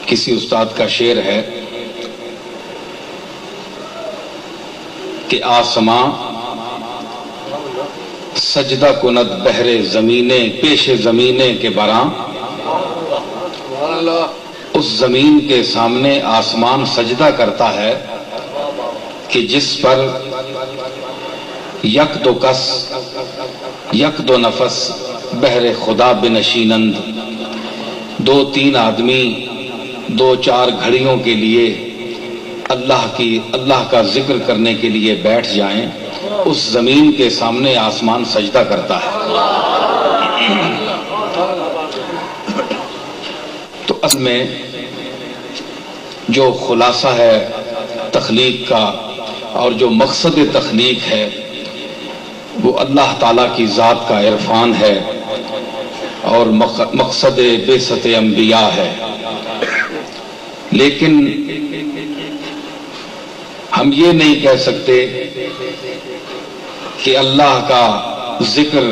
کسی استاد کا شعر ہے کہ آسماں سجدہ کند بہر زمینے پیش زمینے کے براں، اس زمین کے سامنے آسمان سجدہ کرتا ہے کہ جس پر یک دو کس یک دو نفس بہر خدا بنشینند، دو تین آدمی دو چار گھڑیوں کے لیے اللہ کا ذکر کرنے کے لیے بیٹھ جائیں، اس زمین کے سامنے آسمان سجدہ کرتا ہے۔ تو اصل میں جو خلاصہ ہے تخلیق کا اور جو مقصد تخلیق ہے وہ اللہ تعالیٰ کی ذات کا عرفان ہے اور مقصد بعثت انبیاء ہے۔ لیکن ہم یہ نہیں کہہ سکتے کہ اللہ کا ذکر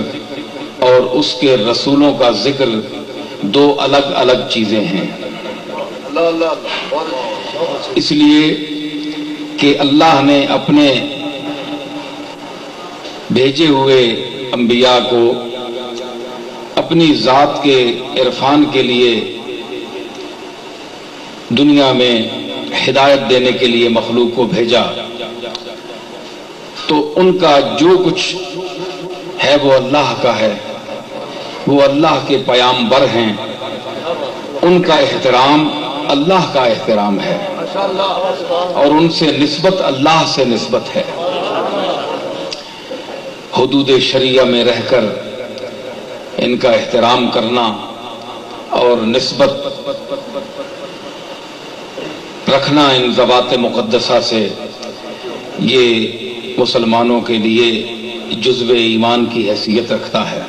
اور اس کے رسولوں کا ذکر دو الگ الگ چیزیں ہیں، اس لیے کہ اللہ نے اپنے بھیجے ہوئے انبیاء کو اپنی ذات کے عرفان کے لیے دنیا میں ہدایت دینے کے لیے مخلوق کو بھیجا، تو ان کا جو کچھ ہے وہ اللہ کا ہے، وہ اللہ کے پیامبر ہیں، ان کا احترام اللہ کا احترام ہے اور ان سے نسبت اللہ سے نسبت ہے۔ حدود شریعہ میں رہ کر ان کا احترام کرنا اور نسبت رکھنا ان ذوات مقدسہ سے، یہ مسلمانوں کے لیے جزو ایمان کی حیثیت رکھتا ہے۔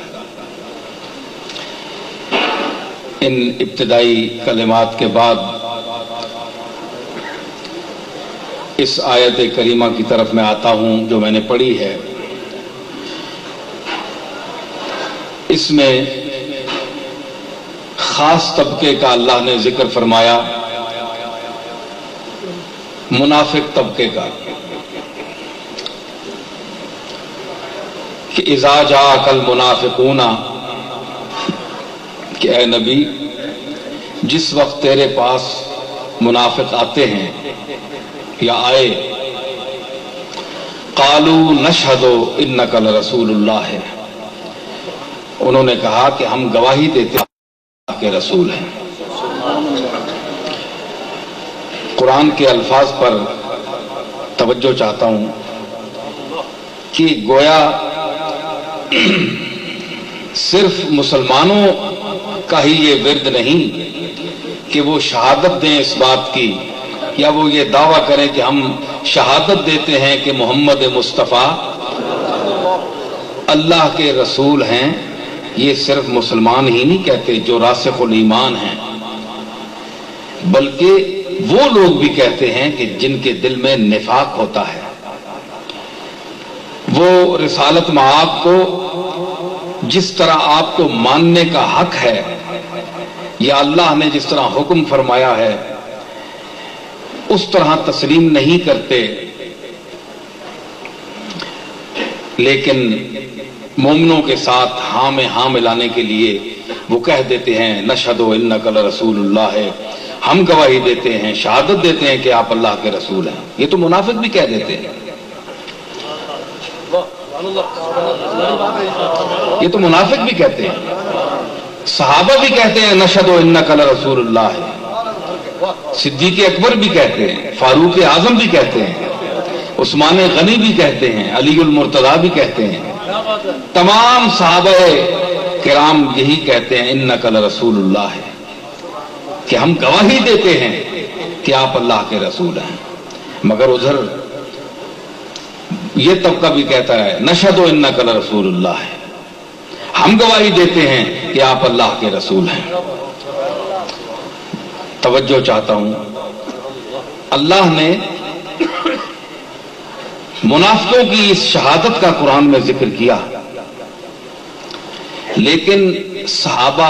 ان ابتدائی کلمات کے بعد اس آیت کریمہ کی طرف میں آتا ہوں جو میں نے پڑھی ہے۔ اس میں خاص طبقے کا اللہ نے ذکر فرمایا، منافق طبقے کا، کہ اذا جاءک المنافقون، کہ اے نبی جس وقت تیرے پاس منافق آتے ہیں یا آئے، قالوا نشہد انک لرسول اللہ، انہوں نے کہا کہ ہم گواہی دیتے ہیں اللہ کے رسول ہیں۔ قرآن کے الفاظ پر توجہ چاہتا ہوں کہ گویا صرف مسلمانوں کا ہی یہ ورد نہیں کہ وہ شہادت دیں اس بات کی، یا وہ یہ دعویٰ کریں کہ ہم شہادت دیتے ہیں کہ محمد مصطفیٰ اللہ کے رسول ہیں۔ یہ صرف مسلمان ہی نہیں کہتے جو راسخ الایمان ہیں، بلکہ وہ لوگ بھی کہتے ہیں کہ جن کے دل میں نفاق ہوتا ہے، وہ رسالت مآب کو جس طرح آپ کو ماننے کا حق ہے یا اللہ نے جس طرح حکم فرمایا ہے اس طرح تسلیم نہیں کرتے، لیکن مومنوں کے ساتھ ہاں میں ہاں ملانے کے لیے وہ کہہ دیتے ہیں نشہد انک لرسول اللہ، ہم گواہی دیتے ہیں، شہادت دیتے ہیں کہ آپ اللہ کے رسول ہیں۔ یہ تو منافق بھی کہہ دیتے ہیں، یہ تو منافق بھی کہتے ہیں، صحابہ بھی کہتے ہیں نشہد انک لرسول اللہ، صدیق اکبر بھی کہتے ہیں، فاروق اعظم بھی کہتے ہیں، عثمان غنی بھی کہتے ہیں، علی المرتضیٰ بھی کہتے ہیں، تمام صحابہ کرام یہی کہتے ہیں انک لرسول اللہ، کہ ہم گواہی دیتے ہیں کہ آپ اللہ کے رسول ہیں۔ مگر ادھر یہ طبقہ بھی کہتا ہے نشہد انک لرسول اللہ، ہم گواہی دیتے ہیں کہ آپ اللہ کے رسول ہیں۔ توجہ چاہتا ہوں، اللہ نے منافقوں کی اس شہادت کا قرآن میں ذکر کیا، لیکن صحابہ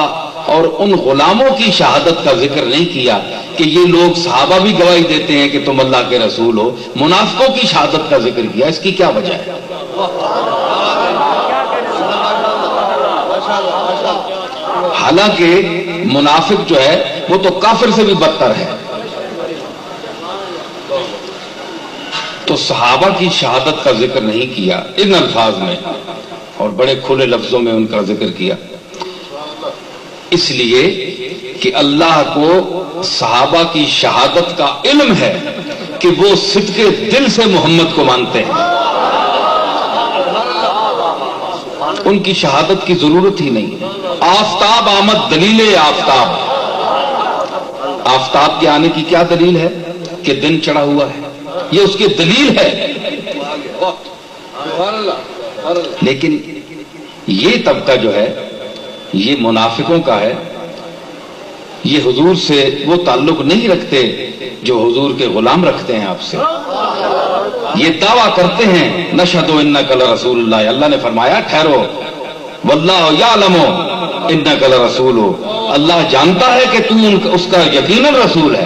اور ان غلاموں کی شہادت کا ذکر نہیں کیا کہ یہ لوگ صحابہ بھی گواہی دیتے ہیں کہ تم اللہ کے رسول ہو، منافقوں کی شہادت کا ذکر کیا، اس کی کیا وجہ ہے؟ حالانکہ منافق جو ہے وہ تو کافر سے بھی بدتر ہے. تو صحابہ کی شہادت کا ذکر نہیں کیا ان الفاظ میں، اور بڑے کھلے لفظوں میں ان کا ذکر کیا، اس لیے کہ اللہ کو صحابہ کی شہادت کا علم ہے کہ وہ صدق دل سے محمد کو مانتے ہیں. ان کی شہادت کی ضرورت ہی نہیں. آفتاب آمد دلیل آفتاب، آفتاب کے آنے کی کیا دلیل ہے؟ کہ دن چڑھا ہوا ہے، یہ اس کی دلیل ہے. لیکن یہ طبقہ جو ہے یہ منافقوں کا ہے، یہ حضور سے وہ تعلق نہیں رکھتے جو حضور کے غلام رکھتے ہیں آپ سے. یہ دعویٰ کرتے ہیں نشہد انک لرسول اللہ، اللہ نے فرمایا ٹھہرو، واللہ یعلم انک لرسول، اللہ جانتا ہے کہ تم اس کا یقیناً رسول ہے.